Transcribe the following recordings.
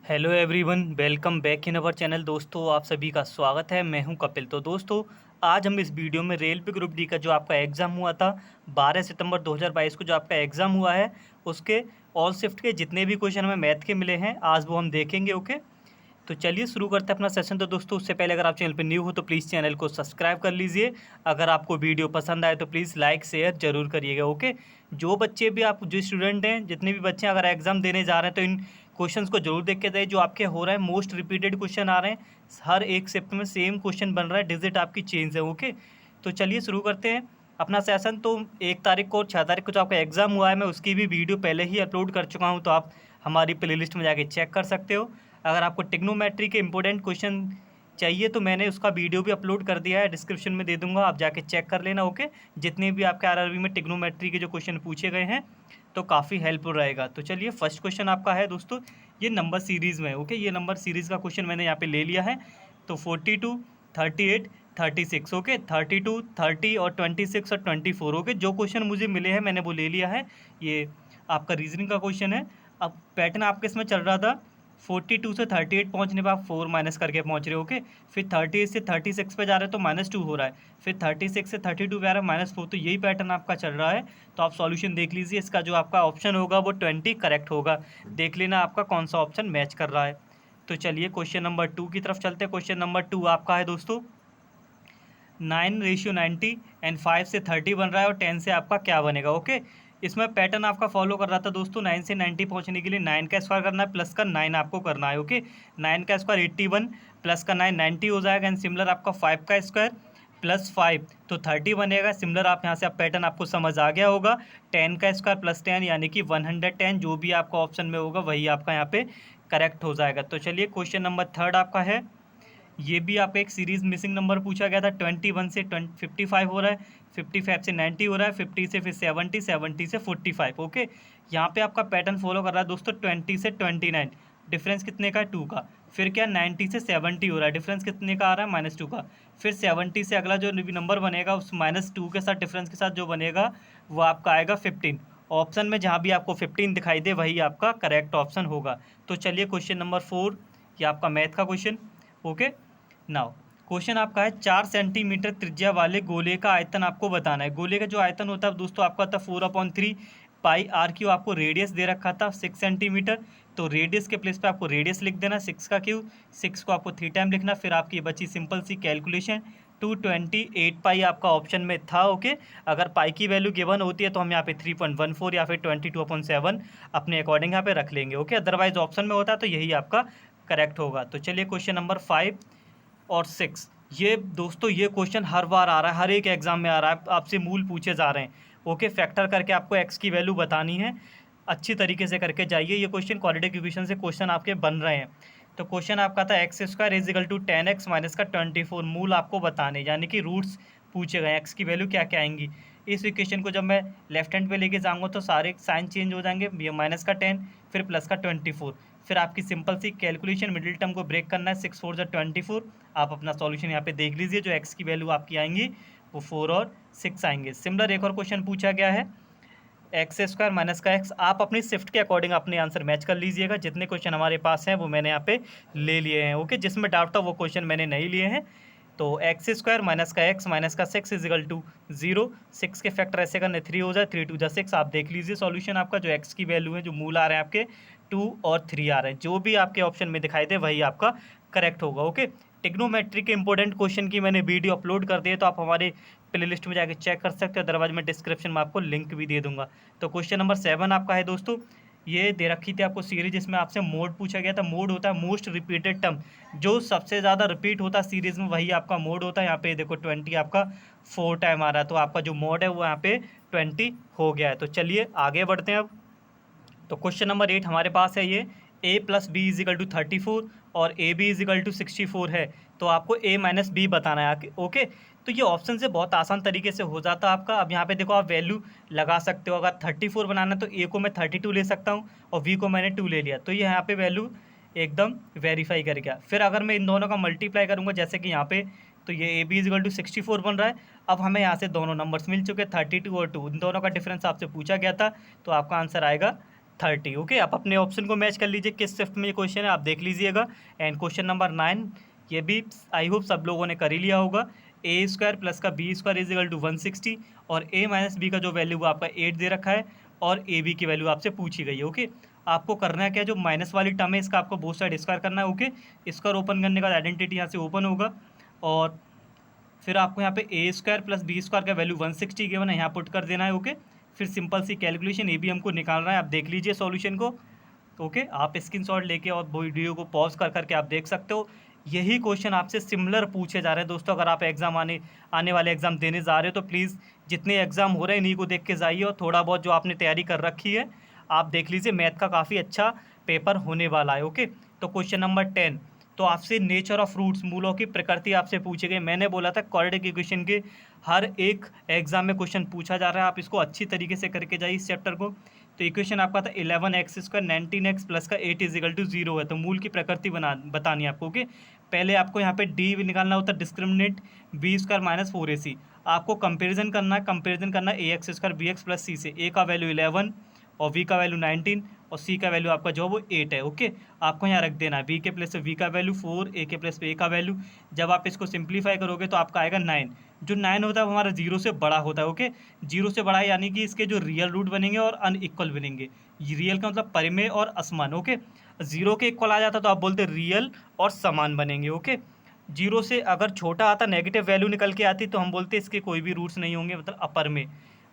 Hello everyone, welcome back in our channel. दोस्तों, आप सभी का स्वागत है। मैं हूं कपिल। तो दोस्तों, आज हम इस वीडियो में रेलवे ग्रुप डी का जो आपका एग्ज़ाम हुआ था 12 सितंबर 2022 को जो आपका एग्ज़ाम हुआ है, उसके ऑल शिफ्ट के जितने भी क्वेश्चन हमें मैथ के मिले हैं आज वो हम देखेंगे। ओके, तो चलिए शुरू करते हैं अपना सेशन। तो दोस्तों, उससे पहले अगर आप चैनल पर न्यू हो तो प्लीज़ चैनल को सब्सक्राइब कर लीजिए। अगर आपको वीडियो पसंद आए तो प्लीज़ लाइक शेयर जरूर करिएगा। ओके, जो बच्चे भी आप जो स्टूडेंट हैं, जितने भी बच्चे अगर एग्ज़ाम देने जा रहे हैं तो इन क्वेश्चंस को जरूर देख के जाइए। जो आपके हो रहा है मोस्ट रिपीटेड क्वेश्चन आ रहे हैं, हर एक शिफ्ट में सेम क्वेश्चन बन रहा है, डिजिट आपकी चेंज है। ओके, तो चलिए शुरू करते हैं अपना सेशन। तो 1 तारीख को और 6 तारीख को जो आपका एग्ज़ाम हुआ है, मैं उसकी भी वीडियो पहले ही अपलोड कर चुका हूँ, तो आप हमारी प्लेलिस्ट में जाके चेक कर सकते हो। अगर आपको टिग्नोमेट्री के इंपॉर्टेंट क्वेश्चन चाहिए तो मैंने उसका वीडियो भी अपलोड कर दिया है, डिस्क्रिप्शन में दे दूंगा, आप जाके चेक कर लेना। ओके, जितने भी आपके आरआरबी में टिग्नोमेट्री के जो क्वेश्चन पूछे गए हैं तो काफ़ी हेल्पफुल रहेगा। तो चलिए, फर्स्ट क्वेश्चन आपका है दोस्तों, ये नंबर सीरीज़ में। ओके, ये नंबर सीरीज़ का क्वेश्चन मैंने यहाँ पे ले लिया है। तो 42, 38, 36। ओके, 32, 30 और 26 और 24। ओके, जो क्वेश्चन मुझे मिले हैं मैंने वो ले लिया है। ये आपका रीजनिंग का क्वेश्चन है। अब पैटर्न आपके इसमें चल रहा था 42 से 38 पहुंचने पर आप 4 माइनस करके पहुंच रहे हो। ओके, फिर 38 से 36 पे जा रहे हो तो -2 हो रहा है, फिर 36 से 32 पे आ रहा है -4। तो यही पैटर्न आपका चल रहा है। तो आप सॉल्यूशन देख लीजिए, इसका जो आपका ऑप्शन होगा वो 20 करेक्ट होगा। देख लेना आपका कौन सा ऑप्शन मैच कर रहा है। तो चलिए क्वेश्चन नंबर 2 की तरफ चलते हैं। क्वेश्चन नंबर 2 आपका है दोस्तों, 9:90 एंड 5 से 30 बन रहा है और 10 से आपका क्या बनेगा। ओके, इसमें पैटर्न आपका फॉलो कर रहा था दोस्तों। 9 से 90 पहुंचने के लिए 9 का स्क्वायर करना है, प्लस का 9 आपको करना है। ओके, 9 का स्क्वायर 81, प्लस का 9 90 हो जाएगा। एंड सिमिलर आपका 5 का स्क्वायर प्लस 5 तो 30 बनेगा। सिमिलर आप यहाँ से आप पैटर्न आपको समझ आ गया होगा। 10 का स्क्वायर प्लस 10 यानी कि 110, जो भी आपका ऑप्शन में होगा वही आपका यहाँ पे करेक्ट हो जाएगा। तो चलिए क्वेश्चन नंबर 3 आपका है। ये भी आपका एक सीरीज मिसिंग नंबर पूछा गया था। 21 से 55 हो रहा है, 55 से 90 हो रहा है, 50 से फिर 70, 70 से 45। ओके, यहाँ पे आपका पैटर्न फॉलो कर रहा है दोस्तों। 20 से 29 डिफरेंस कितने का है, 2 का। फिर क्या 90 से 70 हो रहा है, डिफरेंस कितने का आ रहा है, -2 का। फिर 70 से अगला जो भी नंबर बनेगा उस -2 के साथ डिफरेंस के साथ जो बनेगा वो आपका आएगा 15। ऑप्शन में जहाँ भी आपको 15 दिखाई दे वही आपका करेक्ट ऑप्शन होगा। तो चलिए क्वेश्चन नंबर 4, ये आपका मैथ का क्वेश्चन। ओके, नाउ क्वेश्चन आपका है 4 सेंटीमीटर त्रिज्या वाले गोले का आयतन आपको बताना है। गोले का जो आयतन होता है दोस्तों आपका था 4/3 पाई आर क्यू। आपको रेडियस दे रखा था 6 सेंटीमीटर, तो रेडियस के प्लेस पे आपको रेडियस लिख देना 6 का क्यूब। 6 को आपको 3 टाइम लिखना। फिर आपकी बची सिंपल सी कैलकुलेशन 228 पाई आपका ऑप्शन में था। ओके, अगर पाई की वैल्यू गिवन होती है तो हम यहाँ पे 3.14 या फिर 22/7 अपने अकॉर्डिंग यहाँ पे रख लेंगे। ओके, अदरवाइज ऑप्शन में होता है तो यही आपका करेक्ट होगा। तो चलिए क्वेश्चन नंबर 5 और 6, ये दोस्तों ये क्वेश्चन हर बार आ रहा है, हर एक एग्जाम में आ रहा है, आपसे मूल पूछे जा रहे हैं। ओके, फैक्टर करके आपको एक्स की वैल्यू बतानी है, अच्छी तरीके से करके जाइए। ये क्वेश्चन क्वाड्रेटिक इक्वेशन से क्वेश्चन आपके बन रहे हैं। तो क्वेश्चन आपका था X square is equal to 10x minus का 24। मूल आपको बताने यानी कि रूट्स पूछे गए, एक्स की वैल्यू क्या क्या आएंगी। इस इक्वेशन को जब मैं लेफ्ट हैंड पे लेके जाऊंगा तो सारे साइन चेंज हो जाएंगे। ये माइनस का 10 फिर प्लस का 24, फिर आपकी सिंपल सी कैलकुलेशन मिडिल टर्म को ब्रेक करना है। 6 4 24। आप अपना सॉल्यूशन यहाँ पे देख लीजिए, जो एक्स की वैल्यू आपकी आएंगी वो 4 और 6 आएंगे। सिमिलर एक और क्वेश्चन पूछा गया है एक्स स्क्वायर माइनस का एक्स। आप अपनी शिफ्ट के अकॉर्डिंग अपने आंसर मैच कर लीजिएगा। जितने क्वेश्चन हमारे पास हैं वो मैंने यहाँ पे ले लिए हैं। ओके, जिसमें डाउट था वो क्वेश्चन मैंने नहीं लिए हैं। तो एक्स स्क्वायर माइनस का एक्स माइनस का 6 इज इक्वल टू 0। 6 के फैक्टर ऐसे करने 3 हो जाए, 3 2 जा 6। आप देख लीजिए सॉल्यूशन आपका, जो एक्स की वैल्यू है, जो मूल आ रहे हैं आपके 2 और 3 आ रहे हैं, जो भी आपके ऑप्शन में दिखाई दे वही आपका करेक्ट होगा। ओके, टिग्नोमेट्री के इंपॉर्टेंट क्वेश्चन की मैंने वीडियो अपलोड कर दी है, तो आप हमारे प्लेलिस्ट में जाकर चेक कर सकते हो। अदरवाइज मैं डिस्क्रिप्शन में आपको लिंक भी दे दूंगा। तो क्वेश्चन नंबर 7 आपका है दोस्तों, ये दे रखी थी आपको सीरीज, जिसमें आपसे मोड पूछा गया था। मोड होता है मोस्ट रिपीटेड टर्म, जो सबसे ज़्यादा रिपीट होता है सीरीज में वही आपका मोड होता है। यहाँ पे देखो 20 आपका 4 टाइम आ रहा है, तो आपका जो मोड है वो यहाँ पे 20 हो गया है। तो चलिए आगे बढ़ते हैं अब। तो क्वेश्चन नंबर 8 हमारे पास है ये, a plus B is equal to 34 और A B is equal to 64 है। तो आपको a माइनस बी बताना है। ओके, तो ये ऑप्शन से बहुत आसान तरीके से हो जाता है आपका। अब यहाँ पे देखो आप वैल्यू लगा सकते हो। अगर 34 बनाना है तो a को मैं 32 ले सकता हूँ और b को मैंने 2 ले लिया, तो ये यहाँ पे वैल्यू एकदम वेरीफाई कर गया। फिर अगर मैं इन दोनों का मल्टीप्लाई करूँगा जैसे कि यहाँ पे, तो ये A B is equal to 64 बन रहा है। अब हमें यहाँ से दोनों नंबर्स मिल चुके हैं 32 और 2, इन दोनों का डिफरेंस आपसे पूछा गया था, तो आपका आंसर आएगा 30। ओके, आप अपने ऑप्शन को मैच कर लीजिए किस शिफ्ट में ये क्वेश्चन है, आप देख लीजिएगा। एंड क्वेश्चन नंबर 9, ये भी आई होप सब लोगों ने कर ही लिया होगा। ए स्क्वायर प्लस का B square is equal to 160 और ए माइनस बी का जो वैल्यू आपका 8 दे रखा है और ए बी की वैल्यू आपसे पूछी गई है। ओके, आपको करना है क्या, जो माइनस वाली टर्म है इसका आपको बोथ साइड स्क्वायर करना है। ओके, स्क्वायर ओपन करने का आइडेंटिटी यहाँ से ओपन होगा और फिर आपको यहाँ पे A square plus B square का वैल्यू 160 गिवन है, यहाँ पुट कर देना है। ओके, फिर सिंपल सी कैलकुलेशन, ए बी हमको निकालना है, आप देख लीजिए सॉल्यूशन को। ओके, आप स्क्रीनशॉट लेके और वीडियो को पॉज कर करके आप देख सकते हो। यही क्वेश्चन आपसे सिमिलर पूछे जा रहे हैं दोस्तों। अगर आप एग्जाम आने वाले एग्जाम देने जा रहे हो तो प्लीज़ जितने एग्जाम हो रहे हैं इन्हीं को देख के जाइए और थोड़ा बहुत जो आपने तैयारी कर रखी है आप देख लीजिए। मैथ का काफ़ी अच्छा पेपर होने वाला है। ओके, तो क्वेश्चन नंबर 10, तो आपसे नेचर ऑफ फ्रूट्स, मूलों की प्रकृति आपसे पूछे गए। मैंने बोला था क्वाड्रेटिक इक्वेशन के हर एक एग्जाम में क्वेश्चन पूछा जा रहा है, आप इसको अच्छी तरीके से करके जाइए इस चैप्टर को। तो इक्वेशन आपका था 11x स्क्वायर 19x प्लस का 8 इज इक्वल टू 0 है। तो मूल की प्रकृति बतानी है आपको। ओके, पहले आपको यहाँ पे डी निकालना होता है, discriminant B square minus 4ac। आपको कंपेरिजन करना है, कंपेरिजन करना है a x square b x plus c से। ए का वैल्यू 11 और वी का वैल्यू 19 और सी का वैल्यू आपका जो है वो 8 है। ओके, आपको यहाँ रख देना है बी के प्लेस पे वी का वैल्यू 4, ए के प्लेस पे ए का वैल्यू। जब आप इसको सिंप्लीफाई करोगे तो आपका आएगा 9। जो 9 होता है वो हमारा 0 से बड़ा होता है। ओके, 0 से बड़ा है यानी कि इसके जो रियल रूट बनेंगे और अनइक्वल बनेंगे। रियल का मतलब परिमेय और असमान। ओके, 0 के इक्वल आ जाता तो आप बोलते रियल और समान बनेंगे। ओके, 0 से अगर छोटा आता, नेगेटिव वैल्यू निकल के आती तो हम बोलते इसके कोई भी रूट्स नहीं होंगे, मतलब अपर में।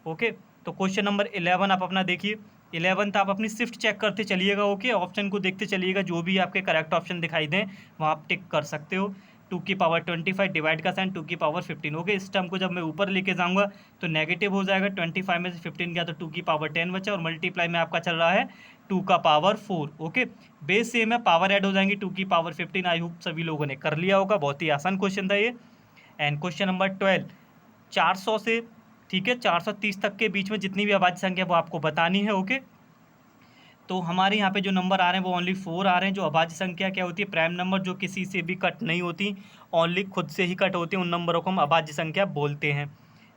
ओके, तो क्वेश्चन नंबर 11 आप अपना देखिए। 11th आप अपनी शिफ्ट चेक करते चलिएगा। ओके, ऑप्शन को देखते चलिएगा, जो भी आपके करेक्ट ऑप्शन दिखाई दें वहाँ आप टिक कर सकते हो। 2 की पावर 25 डिवाइड का साइन 2 की पावर 15। ओके, इस टर्म को जब मैं ऊपर लेके जाऊंगा तो नेगेटिव हो जाएगा। 25 में से 15 गया तो 2 की पावर 10 बचा और मल्टीप्लाई में आपका चल रहा है 2 का पावर 4। ओके, बेस सेम है, पावर ऐड हो जाएंगी 2 की पावर 15। आई होप सभी लोगों ने कर लिया होगा, बहुत ही आसान क्वेश्चन था ये। एंड क्वेश्चन नंबर 12, 400 से ठीक है 430 तक के बीच में जितनी भी अभाज्य संख्या वो आपको बतानी है। ओके, तो हमारे यहाँ पे जो नंबर आ रहे हैं वो ओनली 4 आ रहे हैं। जो अभाज्य संख्या क्या होती है, प्राइम नंबर जो किसी से भी कट नहीं होती, ओनली खुद से ही कट होती है, उन नंबरों को हम अभाज्य संख्या बोलते हैं।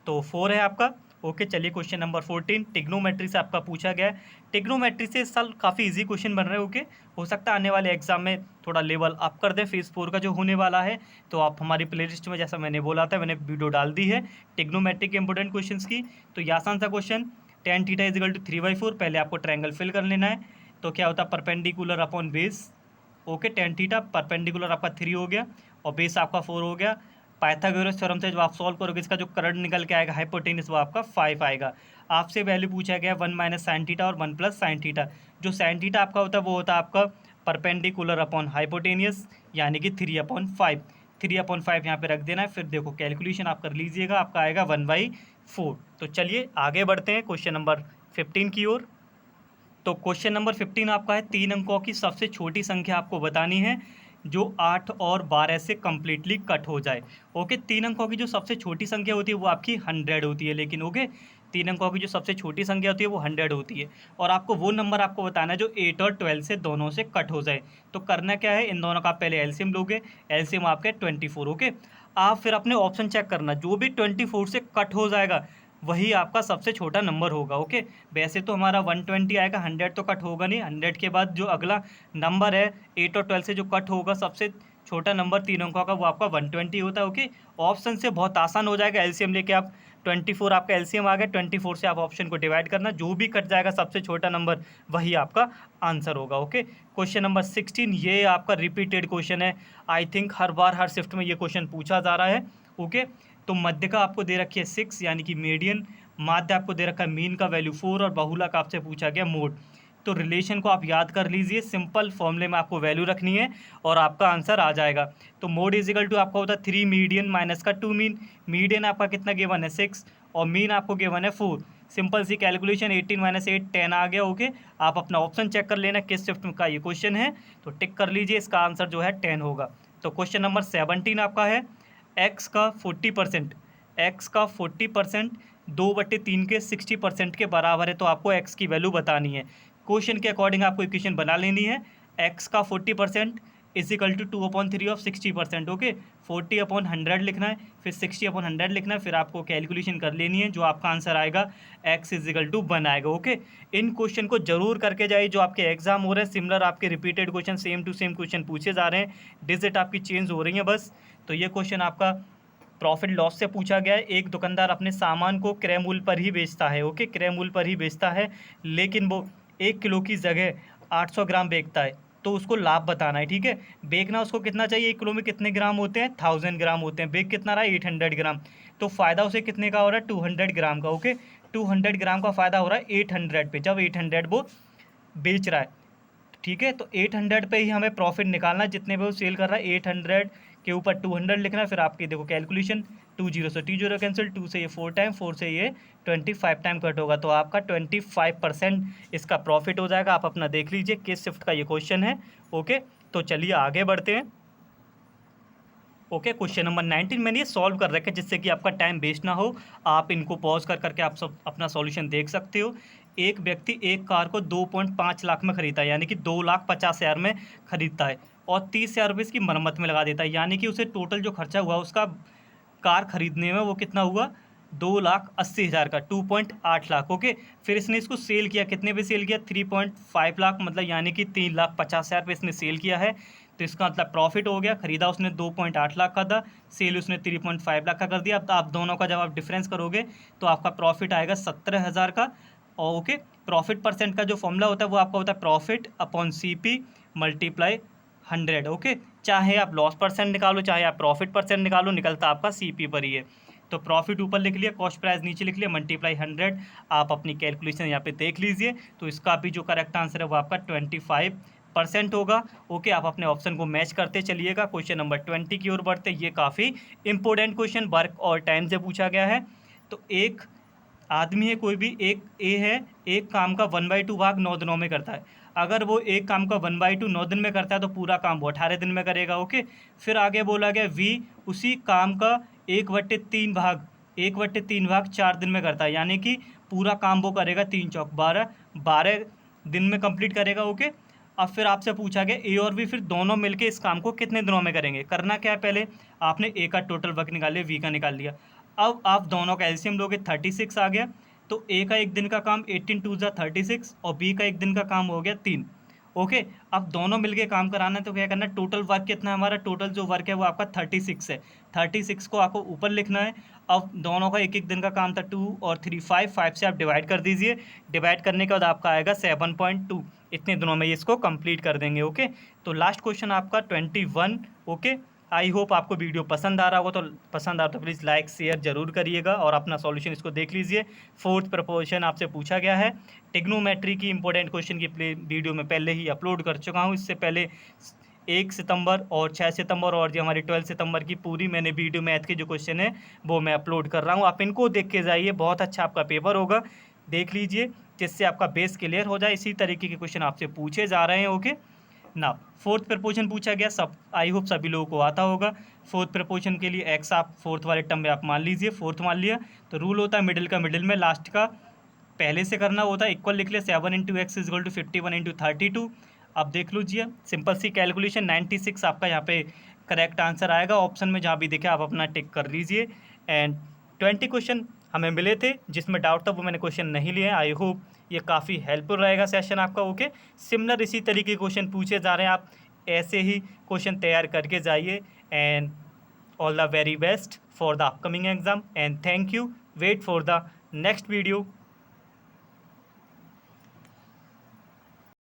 तो 4 है आपका। ओके, चलिए क्वेश्चन नंबर 14, टिग्नोमेट्री से आपका पूछा गया है। टिग्नोमेट्री से इस साल काफ़ी इजी क्वेश्चन बन रहे हैं। ओके, हो सकता है आने वाले एग्जाम में थोड़ा लेवल अप कर दें। फेज 4 का जो होने वाला है तो आप हमारी प्लेलिस्ट में, जैसा मैंने बोला था, मैंने वीडियो डाल दी है टिग्नोमेट्री के इंपॉर्टेंट क्वेश्चन की। तो ये आसान सा question, tan theta is equal to 3/4। पहले आपको ट्रायंगल फिल कर लेना है। तो क्या होता है, perpendicular upon base. Okay, tan theta perpendicular आपका 3 हो गया और बेस आपका 4 हो गया। पाइथागोरस थ्योरम से जब आप सॉल्व करोगे इसका जो करंट निकल के आएगा हाइपोटेनस वो आपका 5 आएगा। आपसे वैल्यू पूछा गया 1 माइनस साइन थीटा और 1 प्लस साइन थीटा। जो साइन थीटा आपका होता है वो होता है आपका परपेंडिकुलर अपॉन हाइपोटेनियस यानी कि 3/5। 3/5 यहाँ पे रख देना है। फिर देखो कैलकुलेशन आप कर लीजिएगा, आपका आएगा 1/4। तो चलिए आगे बढ़ते हैं क्वेश्चन नंबर 15 की ओर। तो क्वेश्चन नंबर 15 आपका है 3 अंकों की सबसे छोटी संख्या आपको बतानी है जो 8 और 12 से कम्प्लीटली कट हो जाए। ओके, 3 अंकों की जो सबसे छोटी संख्या होती है वो आपकी 100 होती है। लेकिन ओके, 3 अंकों की जो सबसे छोटी संख्या होती है वो 100 होती है और आपको वो नंबर आपको बताना है जो 8 और 12 से दोनों से कट हो जाए। तो करना क्या है, इन दोनों का आप पहले एलसीएम लोगे। एलसीएम आपके 24। ओके, आप फिर अपने ऑप्शन चेक करना, जो भी 24 से कट हो जाएगा वही आपका सबसे छोटा नंबर होगा। ओके, वैसे तो हमारा 120 आएगा, 100 तो कट होगा नहीं। 100 के बाद जो अगला नंबर है 8 और 12 से जो कट होगा सबसे छोटा नंबर 3 अंकों का वो आपका 120 होता है। ओके, ऑप्शन से बहुत आसान हो जाएगा। एलसीएम लेके आप 24 आपका एलसीएम आ गया, 24 से आप ऑप्शन को डिवाइड करना, जो भी कट जाएगा सबसे छोटा नंबर वही आपका आंसर होगा। ओके, क्वेश्चन नंबर 16, ये आपका रिपीटेड क्वेश्चन है। I think her bar her shift में ये क्वेश्चन पूछा जा रहा है। ओके, तो मध्य का आपको दे रखी है 6 यानी कि मीडियन, माध्य आपको दे रखा है मीन का वैल्यू 4 और बहुलक आपसे पूछा गया मोड। तो रिलेशन को आप याद कर लीजिए, सिंपल फॉर्मूले में आपको वैल्यू रखनी है और आपका आंसर आ जाएगा। तो मोड इजिकल टू आपका होता है 3 मीडियन माइनस का 2 मीन। मीडियन आपका कितना गिवन है 6 और मीन आपको गिवन है 4। सिंपल सी कैलकुलेशन, 18 माइनस 8 10 आ गया। ओके, आप अपना ऑप्शन चेक कर लेना किस शिफ्ट का ये क्वेश्चन है तो टिक कर लीजिए, इसका आंसर जो है 10 होगा। तो क्वेश्चन नंबर 17 आपका है एक्स का 40%, एक्स का 40% 2/3 के 60% के बराबर है। तो आपको एक्स की वैल्यू बतानी है। क्वेश्चन के अकॉर्डिंग आपको इक्वेशन बना लेनी है। एक्स का 40% 2/3 ऑफ 60%। ओके, 40/100 लिखना है, फिर 60/100 लिखना है, फिर आपको कैलकुलेशन कर लेनी है, जो आपका आंसर आएगा x = 1 आएगा। ओके, इन क्वेश्चन को जरूर करके जाइए, जो आपके एग्जाम हो रहे हैं सिमिलर आपके repeated question, same to same question पूछे जा रहे हैं, डिजिट आपकी चेंज हो रही है बस। तो ये क्वेश्चन आपका प्रॉफिट लॉस से पूछा गया है। एक दुकानदार अपने सामान को क्रय मूल्य पर ही बेचता है। ओके, क्रय मूल्य पर ही बेचता है, लेकिन वो 1 किलो की जगह 800 ग्राम बेचता है, तो उसको लाभ बताना है। ठीक है, बेचना उसको कितना चाहिए, 1 किलो में कितने ग्राम होते हैं, 1000 ग्राम होते हैं, बेच कितना रहा है 800 ग्राम, तो फ़ायदा उसे कितने का हो रहा है 200 ग्राम का। ओके, 200 ग्राम का फ़ायदा हो रहा है 800 पे, जब 800 वो बेच रहा है। ठीक है, तो 800 पे ही हमें प्रॉफिट निकालना है, जितने पे वो सेल कर रहा है 800 के ऊपर 200 लिखना है। फिर आपकी देखो कैलकुलेशन, 20 से 0 कैंसिल, 2 से ये 4 टाइम, 4 से ये 25 टाइम कट होगा, तो आपका 25% इसका प्रॉफिट हो जाएगा। आप अपना देख लीजिए, किस शिफ्ट का ये क्वेश्चन है। ओके, तो चलिए आगे बढ़ते हैं। ओके, क्वेश्चन नंबर 19 मैंने ये सॉल्व कर रखा है, जिससे कि आपका टाइम वेस्ट ना हो। आप इनको पॉज कर करके आप सब अपना सॉल्यूशन देख सकते हो। एक व्यक्ति एक कार को 2.5 लाख में खरीदता है, यानी कि 2,50,000 में खरीदता है, और 30,000 रुपये इसकी मरम्मत में लगा देता है, यानी कि उसे टोटल जो खर्चा हुआ उसका कार खरीदने में वो कितना हुआ 2,80,000 का, 2.8 लाख। ओके, फिर इसने इसको सेल किया, कितने पे सेल किया 3.5 लाख, मतलब यानी कि 3,50,000 पे इसने सेल किया है। तो इसका मतलब प्रॉफिट हो गया, खरीदा उसने 2.8 लाख का था, सेल उसने 3.5 लाख का कर दिया। अब आप दोनों का जब आप डिफरेंस करोगे तो आपका प्रॉफिट आएगा 17,000 का। और ओके, प्रॉफिट परसेंट का जो फॉर्मूला होता है वो आपका होता है प्रॉफिट अपॉन CP × 100। ओके, चाहे आप लॉस परसेंट निकालो, चाहे आप प्रॉफिट परसेंट निकालो, निकलता आपका CP पर ही है। तो प्रॉफिट ऊपर लिख लिया, कॉस्ट प्राइस नीचे लिख लिया, × 100। आप अपनी कैलकुलेशन यहाँ पे देख लीजिए, तो इसका भी जो करेक्ट आंसर है वो आपका 25% होगा। ओके, आप अपने ऑप्शन को मैच करते चलिएगा। क्वेश्चन नंबर 20 की ओर बढ़ते। ये काफ़ी इंपॉर्टेंट क्वेश्चन वर्क और टाइम से पूछा गया है। तो एक आदमी है, कोई भी एक ए है, एक काम का 1/2 भाग 9 दिनों में करता है। अगर वो एक काम का 1/2 9 दिन में करता है तो पूरा काम वो 18 दिन में करेगा। ओके, फिर आगे बोला गया वी उसी काम का 1/3 भाग 4 दिन में करता है, यानी कि पूरा काम वो करेगा 3 चौक 12 दिन में कंप्लीट करेगा। ओके, अब फिर आपसे पूछा गया ए और बी फिर दोनों मिलके इस काम को कितने दिनों में करेंगे। करना क्या है, पहले आपने ए का टोटल वर्क निकाल लिया, वी का निकाल लिया। अब आप दोनों का एलसीएम लोगे, 36 आ गया, तो ए का एक दिन का काम 18 2 ज़ा 36 और बी का एक दिन का काम हो गया 3। ओके, अब दोनों मिलके काम कराना है तो क्या करना है, टोटल वर्क कितना है हमारा, टोटल जो वर्क है वो आपका 36 है। 36 को आपको ऊपर लिखना है। अब दोनों का एक एक दिन का काम था 2 और 3 5 से आप डिवाइड कर दीजिए। डिवाइड करने के बाद आपका आएगा 7.2, इतने दिनों में इसको कंप्लीट कर देंगे। ओके, तो लास्ट क्वेश्चन आपका 21। ओके, आई होप आपको वीडियो पसंद आ रहा होगा, तो पसंद आ तो प्लीज़ लाइक शेयर जरूर करिएगा और अपना सॉल्यूशन इसको देख लीजिए। 4th प्रपोजिशन आपसे पूछा गया है। टिग्नोमेट्री की इंपॉर्टेंट क्वेश्चन की वीडियो में पहले ही अपलोड कर चुका हूँ। इससे पहले 1 सितंबर और 6 सितंबर और जो हमारी 12 सितंबर की पूरी मैंने वीडियो मैथ के जो क्वेश्चन है वो मैं अपलोड कर रहा हूँ। आप इनको देख के जाइए, बहुत अच्छा आपका पेपर होगा, देख लीजिए, जिससे आपका बेस क्लियर हो जाए। इसी तरीके के क्वेश्चन आपसे पूछे जा रहे हैं। ओके ना, 4th प्रपोजिशन पूछा गया, सब आई होप सभी लोगों को आता होगा। 4th प्रपोजिशन के लिए एक्स आप 4th वाले टर्म में आप मान लीजिए, 4th मान लिया, तो रूल होता है मिडिल का मिडिल में, लास्ट का पहले से करना होता है। इक्वल लिख लिया, 7 × x = 51 × 32। अब देख लीजिए, सिंपल सी कैलकुलेशन, 96 आपका यहाँ पे करेक्ट आंसर आएगा। ऑप्शन में जहाँ भी दिखे आप अपना टिक कर लीजिए। एंड 20 क्वेश्चन हमें मिले थे, जिसमें डाउट था वो मैंने क्वेश्चन नहीं लिए। आई होप ये काफ़ी हेल्पफुल रहेगा सेशन आपका। ओके, सिमिलर इसी तरीके के क्वेश्चन पूछे जा रहे हैं, आप ऐसे ही क्वेश्चन तैयार करके जाइए। And all the very best for the upcoming exam and thank you. Wait for the next video.